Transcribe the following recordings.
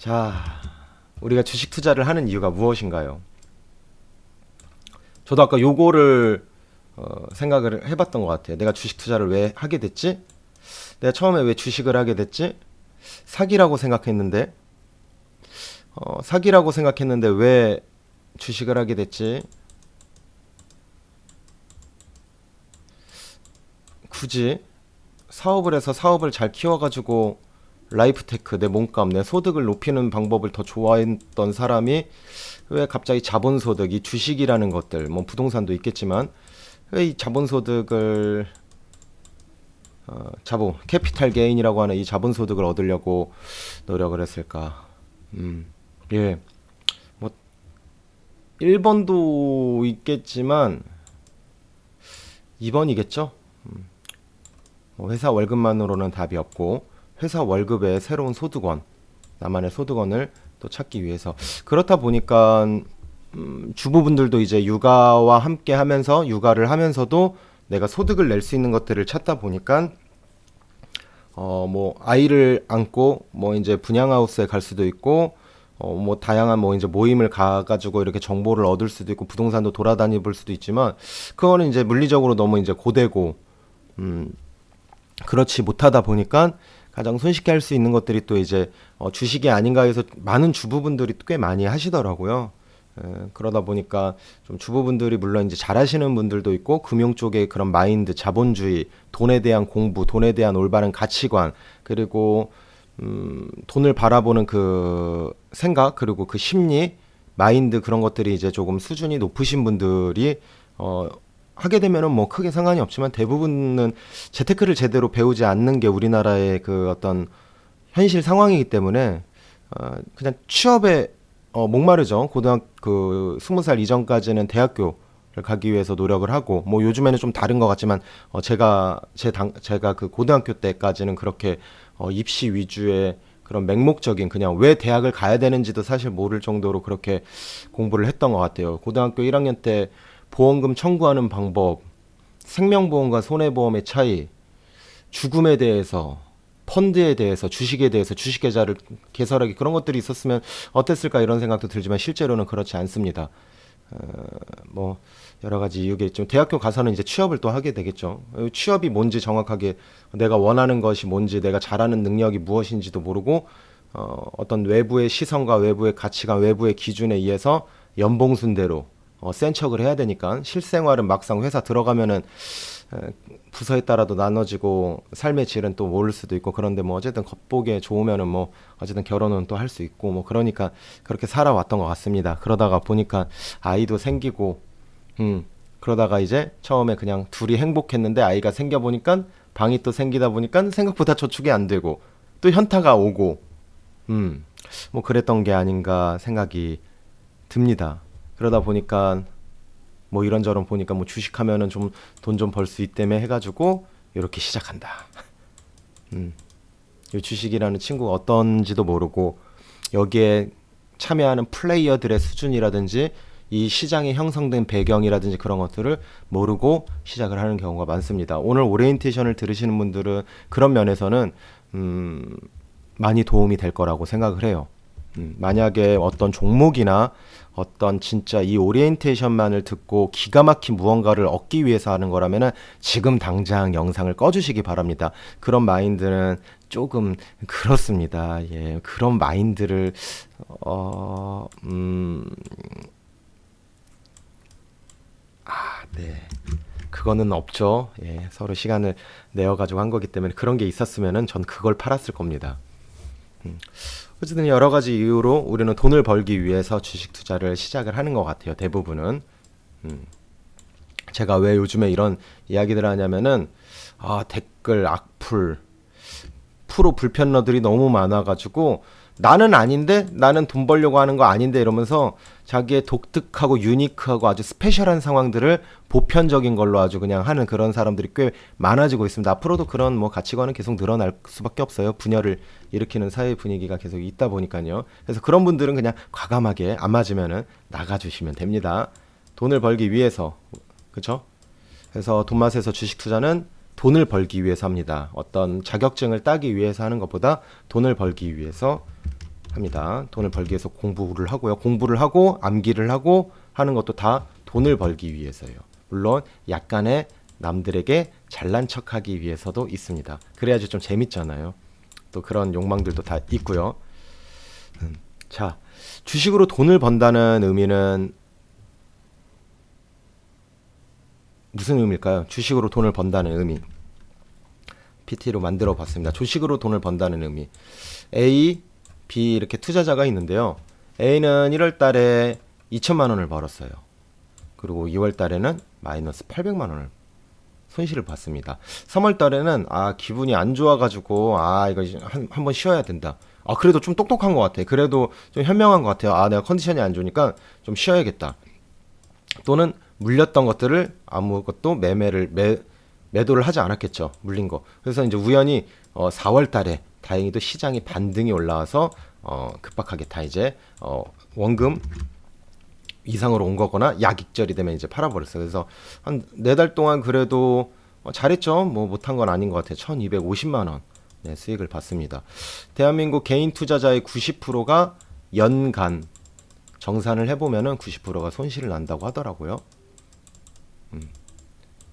자, 우리가 주식 투자를 하는 이유가 무엇인가요? 저도 아까 요거를 생각을 해봤던 것 같아요. 내가 주식 투자를 왜 하게 됐지? 내가 처음에 왜 주식을 하게 됐지? 사기라고 생각했는데, 사기라고 생각했는데 왜 주식을 하게 됐지? 굳이 사업을 해서 사업을 잘 키워가지고 라이프테크, 내 몸값, 내 소득을 높이는 방법을 더 좋아했던 사람이 왜 갑자기 자본소득, 이 주식이라는 것들, 뭐 부동산도 있겠지만 왜 이 자본소득을 캐피탈 게인이라고 하는 이 자본소득을 얻으려고 노력을 했을까? 예, 뭐 1번도 있겠지만 2번이겠죠? 뭐 회사 월급만으로는 답이 없고 회사 월급에 새로운 소득원, 나만의 소득원을 또 찾기 위해서 그렇다 보니까 주부분들도 이제 육아와 함께 하면서 육아를 하면서도 내가 소득을 낼 수 있는 것들을 찾다 보니까 뭐 아이를 안고 뭐 이제 분양하우스에 갈 수도 있고 뭐 다양한 뭐 이제 모임을 가가지고 이렇게 정보를 얻을 수도 있고 부동산도 돌아다니 볼 수도 있지만 그거는 이제 물리적으로 너무 이제 고되고 그렇지 못하다 보니까 가장 손쉽게 할 수 있는 것들이 또 이제 주식이 아닌가 해서 많은 주부분들이 꽤 많이 하시더라고요. 그러다 보니까 좀 주부분들이 물론 이제 잘하시는 분들도 있고 금융 쪽에 그런 마인드, 자본주의, 돈에 대한 공부, 돈에 대한 올바른 가치관, 그리고 돈을 바라보는 그 생각, 그리고 그 심리, 마인드 그런 것들이 이제 조금 수준이 높으신 분들이 하게 되면은 뭐 크게 상관이 없지만 대부분은 재테크를 제대로 배우지 않는 게 우리나라의 그 어떤 현실 상황이기 때문에 그냥 취업에 목마르죠. 고등학교 그 20살 이전까지는 대학교를 가기 위해서 노력을 하고 뭐 요즘에는 좀 다른 것 같지만 제가 그 고등학교 때까지는 그렇게 입시 위주의 그런 맹목적인 그냥 왜 대학을 가야 되는지도 사실 모를 정도로 그렇게 공부를 했던 것 같아요. 고등학교 1학년 때 보험금 청구하는 방법, 생명보험과 손해보험의 차이, 죽음에 대해서, 펀드에 대해서, 주식에 대해서, 주식 계좌를 개설하기 그런 것들이 있었으면 어땠을까 이런 생각도 들지만 실제로는 그렇지 않습니다. 뭐 여러 가지 이유겠죠. 대학교 가서는 이제 취업을 또 하게 되겠죠. 취업이 뭔지 정확하게 내가 원하는 것이 뭔지 내가 잘하는 능력이 무엇인지도 모르고 어떤 외부의 시선과 외부의 가치관, 외부의 기준에 의해서 연봉 순대로 센 척을 해야 되니까 실생활은 막상 회사 들어가면은 부서에 따라도 나눠지고 삶의 질은 또 모를 수도 있고 그런데 뭐 어쨌든 겉보기에 좋으면은 뭐 어쨌든 결혼은 또 할 수 있고 뭐 그러니까 그렇게 살아왔던 것 같습니다. 그러다가 보니까 아이도 생기고 그러다가 이제 처음에 그냥 둘이 행복했는데 아이가 생겨 보니까 방이 또 생기다 보니까 생각보다 저축이 안 되고 또 현타가 오고 뭐 그랬던 게 아닌가 생각이 듭니다. 그러다 보니까 뭐 이런저런 보니까 뭐 주식하면은 좀 돈 좀 벌 수 있다며 해가지고 이렇게 시작한다. 이 주식이라는 친구가 어떤지도 모르고 여기에 참여하는 플레이어들의 수준이라든지 이 시장에 형성된 배경이라든지 그런 것들을 모르고 시작을 하는 경우가 많습니다. 오늘 오리엔테이션을 들으시는 분들은 그런 면에서는 많이 도움이 될 거라고 생각을 해요. 만약에 어떤 종목이나 어떤 진짜 이 오리엔테이션만을 듣고 기가 막힌 무언가를 얻기 위해서 하는 거라면은 지금 당장 영상을 꺼주시기 바랍니다. 그런 마인드는 조금 그렇습니다. 예, 그런 마인드를 네. 그거는 없죠. 예, 서로 시간을 내어가지고 한 거기 때문에 그런 게 있었으면은 전 그걸 팔았을 겁니다. 어쨌든 여러 가지 이유로 우리는 돈을 벌기 위해서 주식 투자를 시작을 하는 것 같아요. 대부분은. 제가 왜 요즘에 이런 이야기들을 하냐면은 댓글, 악플, 프로 불편러들이 너무 많아가지고 나는 아닌데 나는 돈 벌려고 하는 거 아닌데 이러면서 자기의 독특하고 유니크하고 아주 스페셜한 상황들을 보편적인 걸로 아주 그냥 하는 그런 사람들이 꽤 많아지고 있습니다. 앞으로도 그런 뭐 가치관은 계속 늘어날 수밖에 없어요. 분열을 일으키는 사회 분위기가 계속 있다 보니까요. 그래서 그런 분들은 그냥 과감하게 안 맞으면은 나가주시면 됩니다. 돈을 벌기 위해서, 그렇죠? 그래서 돈맛에서 주식 투자는 돈을 벌기 위해서 합니다. 어떤 자격증을 따기 위해서 하는 것보다 돈을 벌기 위해서 합니다. 돈을 벌기 위해서 공부를 하고요. 공부를 하고 암기를 하고 하는 것도 다 돈을 벌기 위해서예요. 물론 약간의 남들에게 잘난 척하기 위해서도 있습니다. 그래야지 좀 재밌잖아요. 또 그런 욕망들도 다 있고요. 자, 주식으로 돈을 번다는 의미는 무슨 의미일까요? 주식으로 돈을 번다는 의미. PT로 만들어 봤습니다. 주식으로 돈을 번다는 의미. A, B 이렇게 투자자가 있는데요. A는 1월 달에 2천만 원을 벌었어요. 그리고 2월 달에는 마이너스 800만 원을 손실을 봤습니다. 3월 달에는 기분이 안 좋아가지고 이거 한번 쉬어야 된다. 그래도 좀 똑똑한 것 같아. 그래도 좀 현명한 것 같아요. 내가 컨디션이 안 좋으니까 좀 쉬어야겠다. 또는 물렸던 것들을 아무것도 매도를 하지 않았겠죠. 물린 거. 그래서 이제 우연히 4월 달에 다행히도 시장이 반등이 올라와서 급박하게 다 이제 원금 이상으로 온 거거나 약익절이 되면 이제 팔아버렸어요. 그래서 한 4달 동안 그래도 잘했죠. 뭐 못한 건 아닌 것 같아요. 1250만 원 수익을 봤습니다. 대한민국 개인 투자자의 90%가 연간 정산을 해보면은 90%가 손실을 난다고 하더라고요.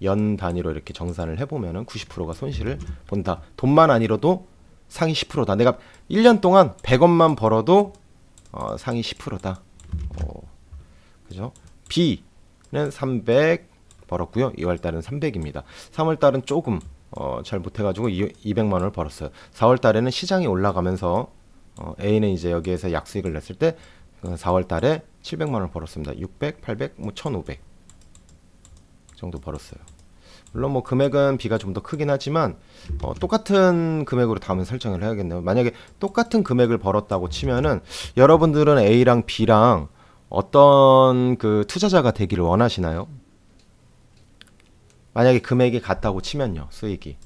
연 단위로 이렇게 정산을 해보면은 90%가 손실을 본다. 돈만 안 잃어도 상위 10%다. 내가 1년 동안 100원만 벌어도 상위 10%다. 그죠? B는 300 벌었고요. 2월 달은 300입니다. 3월 달은 조금 잘 못해가지고 200만 원을 벌었어요. 4월 달에는 시장이 올라가면서 A는 이제 여기에서 약수익을 냈을 때 4월 달에 700만 원을 벌었습니다. 600, 800, 1500 정도 벌었어요. 물론 뭐 금액은 B가 좀 더 크긴 하지만 똑같은 금액으로 다음에 설정을 해야겠네요. 만약에 똑같은 금액을 벌었다고 치면은 여러분들은 A랑 B랑 어떤 그 투자자가 되기를 원하시나요? 만약에 금액이 같다고 치면요. 수익이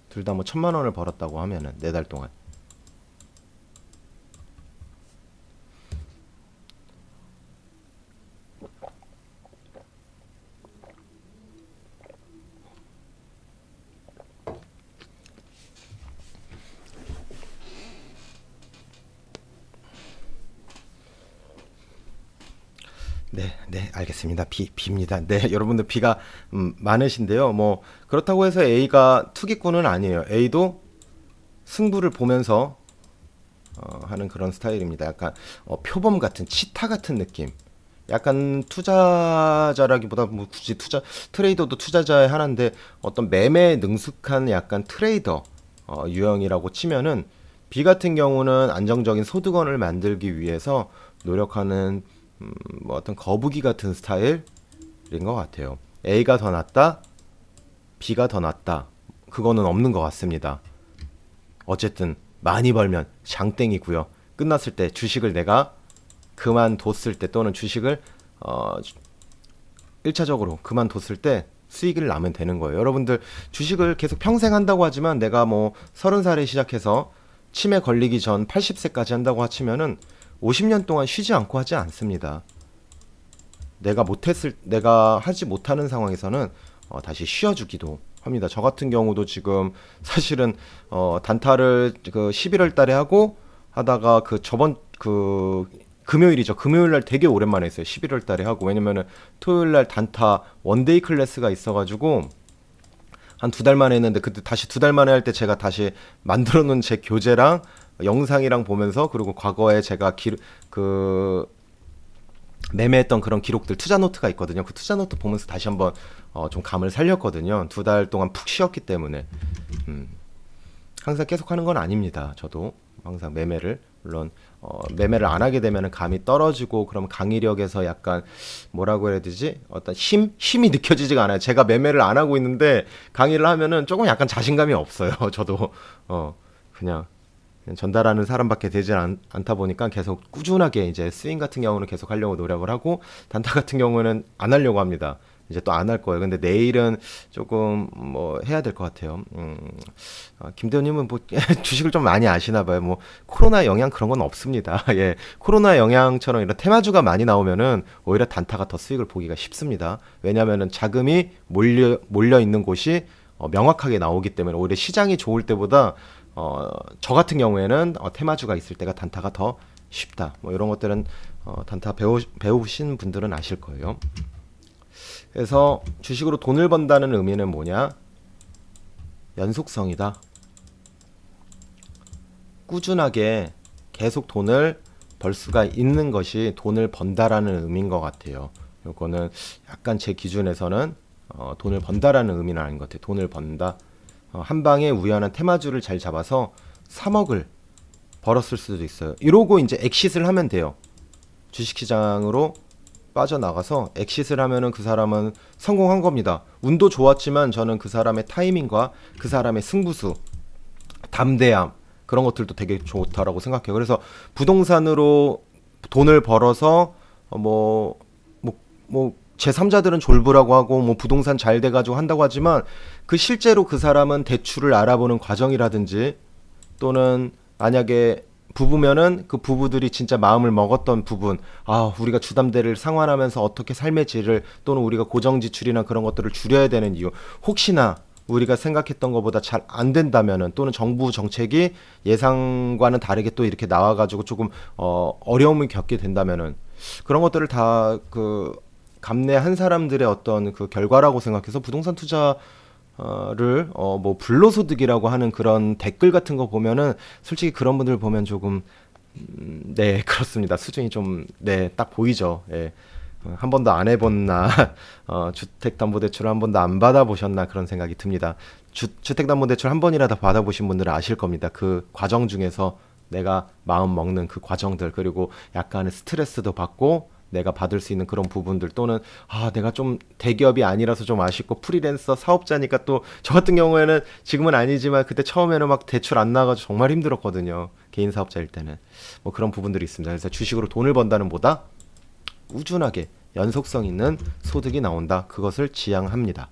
둘 다 뭐 1000만 원을 벌었다고 하면은 4달 동안 네, 알겠습니다. B입니다. 네, 여러분들 B가 많으신데요. 뭐 그렇다고 해서 A가 투기꾼은 아니에요. A도 승부를 보면서 하는 그런 스타일입니다. 약간 표범 같은 치타 같은 느낌. 약간 투자자라기보다 뭐 굳이 트레이더도 투자자의 하나인데 어떤 매매에 능숙한 약간 트레이더 유형이라고 치면은 B 같은 경우는 안정적인 소득원을 만들기 위해서 노력하는 뭐 어떤 거북이 같은 스타일인 것 같아요. A가 더 낫다, B가 더 낫다. 그거는 없는 것 같습니다. 어쨌든 많이 벌면 장땡이고요. 끝났을 때 주식을 내가 그만뒀을 때 또는 주식을 1차적으로 그만뒀을 때 수익을 나면 되는 거예요. 여러분들 주식을 계속 평생 한다고 하지만 내가 뭐 30살에 시작해서 치매 걸리기 전 80세까지 한다고 하치면은 50년 동안 쉬지 않고 하지 않습니다. 내가 하지 못하는 상황에서는 다시 쉬어주기도 합니다. 저 같은 경우도 지금 사실은 단타를 그 11월 달에 하고 하다가 그 저번 그 금요일이죠. 금요일 날 되게 오랜만에 했어요. 11월 달에 하고. 왜냐면은 토요일 날 단타 원데이 클래스가 있어가지고 한 2달 만에 했는데 그때 다시 2달 만에 할 때 제가 다시 만들어 놓은 제 교재랑 영상이랑 보면서 그리고 과거에 제가 매매했던 그런 기록들 투자 노트가 있거든요. 그 투자 노트 보면서 다시 한번 좀 감을 살렸거든요. 2달 동안 푹 쉬었기 때문에 항상 계속 하는 건 아닙니다. 저도 항상 매매를 물론 매매를 안 하게 되면 감이 떨어지고 그럼 강의력에서 약간 뭐라고 해야 되지? 어떤 힘이 느껴지지가 않아요. 제가 매매를 안 하고 있는데 강의를 하면은 조금 약간 자신감이 없어요. 저도 그냥 전달하는 사람밖에 되지 않다 보니까 계속 꾸준하게 이제 스윙 같은 경우는 계속 하려고 노력을 하고 단타 같은 경우는 안 하려고 합니다. 이제 또 안 할 거예요. 근데 내일은 조금 뭐 해야 될 것 같아요. 김대호님은 뭐 주식을 좀 많이 아시나 봐요. 뭐 코로나 영향 그런 건 없습니다. 예, 코로나 영향처럼 이런 테마주가 많이 나오면은 오히려 단타가 더 수익을 보기가 쉽습니다. 왜냐하면은 자금이 몰려 있는 곳이 명확하게 나오기 때문에 오히려 시장이 좋을 때보다 저 같은 경우에는 테마주가 있을 때가 단타가 더 쉽다. 뭐 이런 것들은 단타 배우신 분들은 아실 거예요. 그래서 주식으로 돈을 번다는 의미는 뭐냐? 연속성이다. 꾸준하게 계속 돈을 벌 수가 있는 것이 돈을 번다라는 의미인 것 같아요. 요거는 약간 제 기준에서는 돈을 번다라는 의미는 아닌 것 같아요. 돈을 번다. 한 방에 우연한 테마주를 잘 잡아서 3억을 벌었을 수도 있어요. 이러고 이제 엑싯을 하면 돼요. 주식시장으로 빠져나가서 엑싯을 하면은 그 사람은 성공한 겁니다. 운도 좋았지만 저는 그 사람의 타이밍과 그 사람의 승부수, 담대함 그런 것들도 되게 좋다라고 생각해요. 그래서 부동산으로 돈을 벌어서 제3자들은 졸부라고 하고 뭐 부동산 잘 돼가지고 한다고 하지만 그 실제로 그 사람은 대출을 알아보는 과정이라든지 또는 만약에 부부면은 그 부부들이 진짜 마음을 먹었던 부분, 우리가 주담대를 상환하면서 어떻게 삶의 질을 또는 우리가 고정 지출이나 그런 것들을 줄여야 되는 이유, 혹시나 우리가 생각했던 것보다 잘 안 된다면은 또는 정부 정책이 예상과는 다르게 또 이렇게 나와가지고 조금 어려움을 겪게 된다면은 그런 것들을 다 그 감내한 사람들의 어떤 그 결과라고 생각해서 부동산 투자 뭐 불로소득이라고 하는 그런 댓글 같은 거 보면은 솔직히 그런 분들 보면 조금 네 그렇습니다. 수준이 좀 네 딱 보이죠. 예. 한 번도 안 해봤나 주택담보대출을 한 번도 안 받아보셨나 그런 생각이 듭니다. 주택담보대출 한 번이라도 받아보신 분들은 아실 겁니다. 그 과정 중에서 내가 마음 먹는 그 과정들 그리고 약간의 스트레스도 받고 내가 받을 수 있는 그런 부분들 또는 내가 좀 대기업이 아니라서 좀 아쉽고 프리랜서 사업자니까 또 저 같은 경우에는 지금은 아니지만 그때 처음에는 막 대출 안 나가지고 정말 힘들었거든요. 개인 사업자일 때는 뭐 그런 부분들이 있습니다. 그래서 주식으로 돈을 번다는 보다 꾸준하게 연속성 있는 소득이 나온다. 그것을 지향합니다.